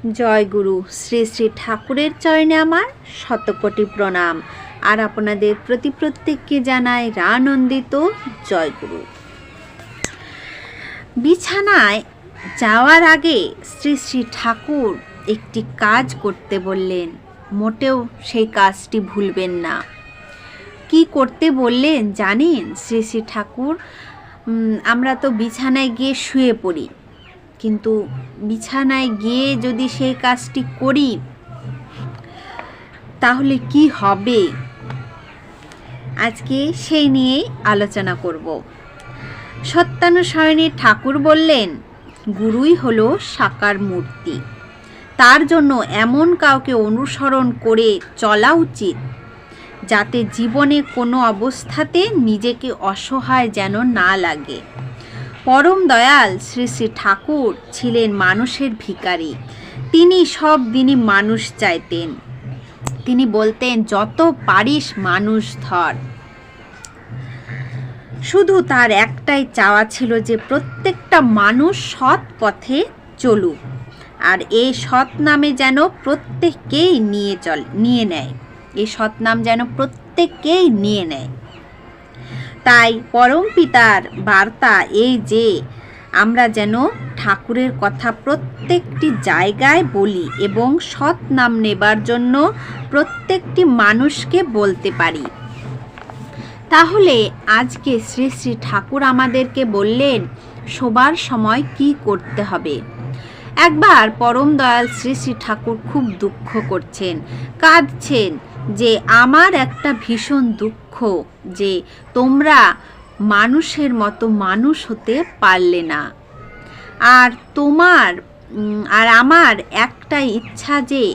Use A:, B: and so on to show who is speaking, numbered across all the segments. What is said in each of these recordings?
A: জয় গুরু। শ্রী শ্রী ঠাকুরের চরণে আমার শতকোটি প্রণাম। আর আপনাদের প্রতি প্রত্যেককে জানাই আনন্দিত জয় গুরু। বিছানায় যাওয়ার আগে শ্রী শ্রী ঠাকুর একটি কাজ করতে বললেন। মোটেও সেই কাজটি ভুলবেন না। কি করতে বললেন জানেন? শ্রী শ্রী ঠাকুর, আমরা তো বিছানায় গিয়ে শুয়ে পড়ি, কিন্তু বিছানায় গিয়ে যদি সেই কাজটি করি তাহলে কি হবে? আজকে সেই নিয়েই আলোচনা করব। সত্যানুসরণে ঠাকুর বললেন, গুরুই হলো সাকার মূর্তি। তার জন্য এমন কাউকে অনুসরণ করে চলা উচিত যাতে জীবনে কোনো অবস্থাতে নিজেকে অসহায় যেন না লাগে। পরম দয়াল শ্রী শ্রী ঠাকুর ছিলেন মানুষের ভিখারি। তিনি সব দিনই মানুষ চাইতেন। তিনি বলতেন, যত পারিস মানুষ ধর। শুধু তার একটাই চাওয়া ছিল যে প্রত্যেকটা মানুষ সৎ পথে চলুক, আর এই সৎ নামে যেন প্রত্যেককেই নিয়ে নেয়। এই সৎ নাম যেন প্রত্যেককেই নিয়ে নেয়। তাই পরম পিতার বার্তা এই যে আমরা যেন ঠাকুরের কথা প্রত্যেকটি জায়গায় বলি এবং সৎ নাম নেবার জন্য প্রত্যেকটি মানুষকে বলতে পারি। তাহলে আজকে শ্রী শ্রী ঠাকুর আমাদেরকে বললেন শোবার সময় কি করতে হবে। একবার পরম দয়াল শ্রী শ্রী ঠাকুর খুব দুঃখ করছেন, কাঁদছেন যে আমার একটা ভীষণ দুঃখ যে তোমরা মানুষের মতো মানুষ হতে পারলে না। আর তোমার আর আমার একটা ইচ্ছা যে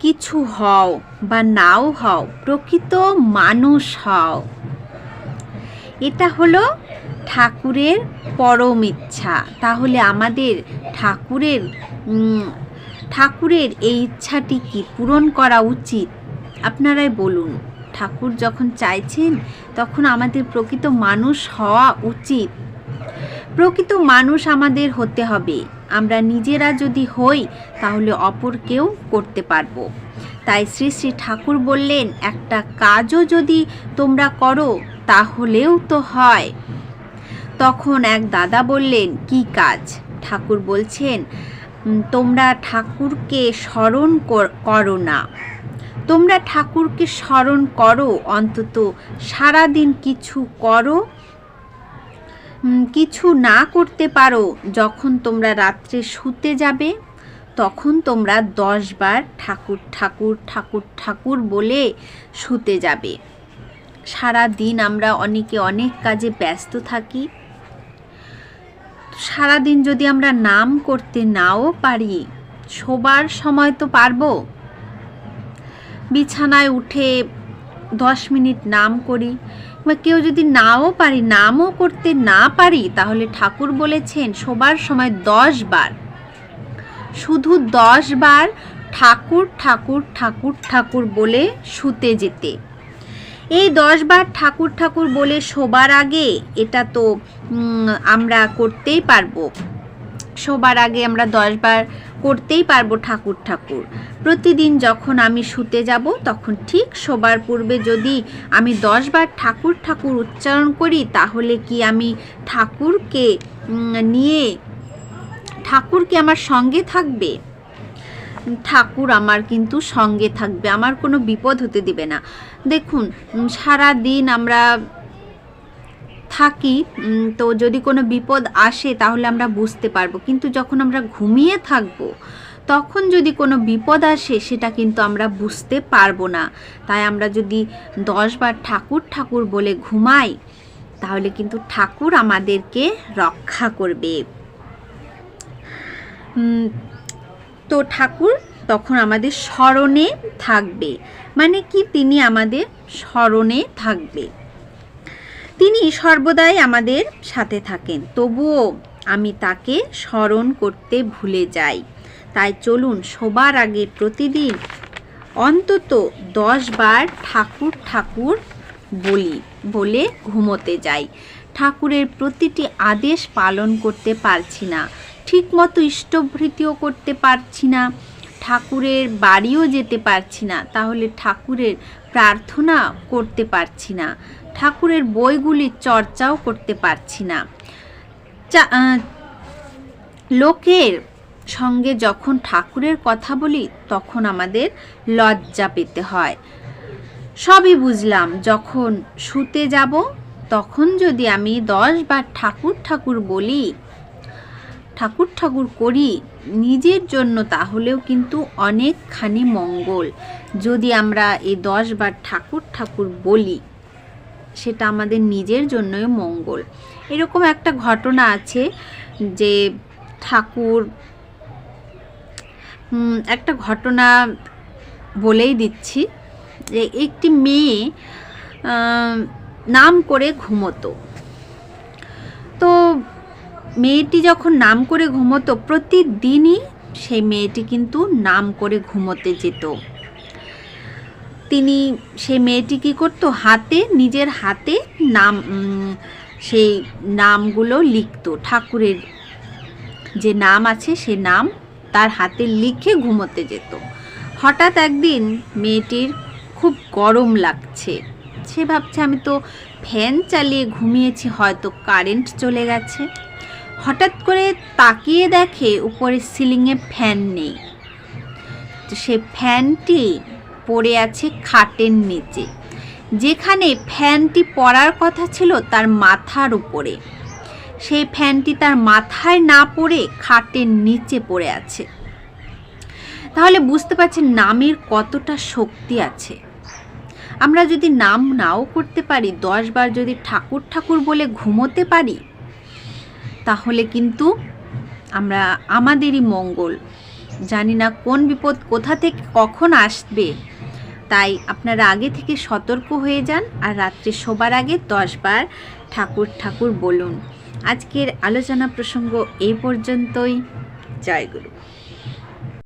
A: কিছু হও বা নাও হও, প্রকৃত মানুষ হও। এটা হলো ঠাকুরের পরম ইচ্ছা। তাহলে আমাদের ঠাকুরের এই ইচ্ছাটি কি পূরণ করা উচিত? আপনারাই বলুন। ঠাকুর যখন চাইছেন তখন আমাদের প্রকৃত মানুষ হওয়া উচিত। প্রকৃত মানুষ আমাদের হতে হবে। আমরা নিজেরা যদি হই তাহলে অপরকেও করতে পারবো। তাই শ্রী শ্রী ঠাকুর বললেন, একটা কাজও যদি তোমরা করো তাহলেও তো হয়। তখন এক দাদা বললেন, কি কাজ? ঠাকুর বলছেন, তোমরা ঠাকুরকে স্মরণ করো না। তোমরা ঠাকুরকে স্মরণ করো, অন্তত সারাদিন কিছু করো। কিছু না করতে পারো, যখন তোমরা রাত্রে শুতে যাবে তখন তোমরা 10 বার ঠাকুর ঠাকুর ঠাকুর ঠাকুর বলে শুতে যাবে। সারা দিন আমরা অনেকে অনেক কাজে ব্যস্ত থাকি। সারাদিন যদি আমরা নাম করতে নাও পারি, শোবার সময় তো পারবো। বিছানায় উঠে 10 মিনিট নাম করি, বা কেউ যদি নাও পারি, নামও করতে না পারি, তাহলে ঠাকুর বলেছেন শোবার সময় 10 বার, শুধু 10 বার ঠাকুর ঠাকুর ঠাকুর ঠাকুর বলে শুতে যেতে। এই 10 বার ঠাকুর ঠাকুর বলে শোবার আগে এটা তো আমরা করতেই পারবো। শোবার আগে আমরা 10 বার করতেই পারবো ঠাকুর ঠাকুর। প্রতিদিন যখন আমি শুতে যাব তখন ঠিক শোবার পূর্বে যদি আমি 10 বার ঠাকুর ঠাকুর উচ্চারণ করি, তাহলে কি আমি ঠাকুর কি আমার সঙ্গে থাকবে? ঠাকুর আমার কিন্তু সঙ্গে থাকবে, আমার কোনো বিপদ হতে দিবে না। দেখুন, সারা দিন আমরা থাকি, তো যদি কোনো বিপদ আসে তাহলে আমরা বুঝতে পারবো, কিন্তু যখন আমরা ঘুমিয়ে থাকবো তখন যদি কোনো বিপদ আসে সেটা কিন্তু আমরা বুঝতে পারবো না। তাই আমরা যদি 10 বার ঠাকুর ঠাকুর বলে ঘুমাই তাহলে কিন্তু ঠাকুর আমাদেরকে রক্ষা করবে। তো ঠাকুর তখন আমাদের স্মরণে থাকবে। মানে কি? তিনি আমাদের স্মরণে থাকবে। তিনি সর্বদাই আমাদের সাথে থাকেন, তবুও আমি তাকে স্মরণ করতে ভুলে যাই। তাই চলুন শোবার আগে প্রতিদিন অন্তত 10 বার ঠাকুর ঠাকুর বলে ঘুমোতে যাই। ঠাকুরের প্রতিটি আদেশ পালন করতে পারছি না, ঠিকমতো ইষ্টভৃতিও করতে পারছি না, ঠাকুরের বাড়িও যেতে পারছি না, তাহলে ঠাকুরের প্রার্থনা করতে পারছি না, ঠাকুরের বইগুলির চর্চাও করতে পারছি না। লোকের সঙ্গে যখন ঠাকুরের কথা বলি তখন আমাদের লজ্জা পেতে হয়। সবই বুঝলাম, যখন শুতে যাব তখন যদি আমি 10 বার ঠাকুর ঠাকুর বলি, ঠাকুর ঠাকুর করি নিজের জন্য, তাহলেও কিন্তু অনেকখানি মঙ্গল। যদি আমরা এই 10 বার ঠাকুর ঠাকুর বলি সেটা আমাদের নিজের জন্যই মঙ্গল। এরকম একটা ঘটনা আছে যে ঠাকুর, একটা ঘটনা বলেই দিচ্ছি, যে একটি মেয়ে নাম করে ঘুমোতো। তো মেয়েটি যখন নাম করে ঘুমোতো, প্রতিদিনই সেই মেয়েটি কিন্তু নাম করে ঘুমোতে যেত। সেই মেয়েটি কী করতো, নিজের হাতে সেই নামগুলো লিখতো, ঠাকুরের যে নাম আছে সে নাম তার হাতে লিখে ঘুমোতে যেত। হঠাৎ একদিন মেয়েটির খুব গরম লাগছে, সে ভাবছে আমি তো ফ্যান চালিয়ে ঘুমিয়েছি, হয়তো কারেন্ট চলে গেছে। হঠাৎ করে তাকিয়ে দেখে উপরে সিলিংয়ে ফ্যান নেই, তো সে ফ্যানটি পড়ে আছে খাটের নিচে, যেখানে ফ্যানটি পড়ার কথা ছিল তার মাথার উপরে, সেই ফ্যানটি তার মাথায় না পড়ে খাটের নিচে পড়ে আছে। তাহলে বুঝতে পারছেন নামের কতটা শক্তি আছে। আমরা যদি নাম নাও করতে পারি, 10 বার যদি ঠাকুর ঠাকুর বলে ঘুমোতে পারি, তাহলে কিন্তু আমাদেরই মঙ্গল। জানি না কোন বিপদ কোথা থেকে কখন আসবে, তাই আপনারা আগে থেকে সতর্ক হয়ে যান, আর রাত্রে শোবার আগে 10 বার ঠাকুর ঠাকুর বলুন। আজকের আলোচনা প্রসঙ্গ এই পর্যন্তই। জয় গুরু।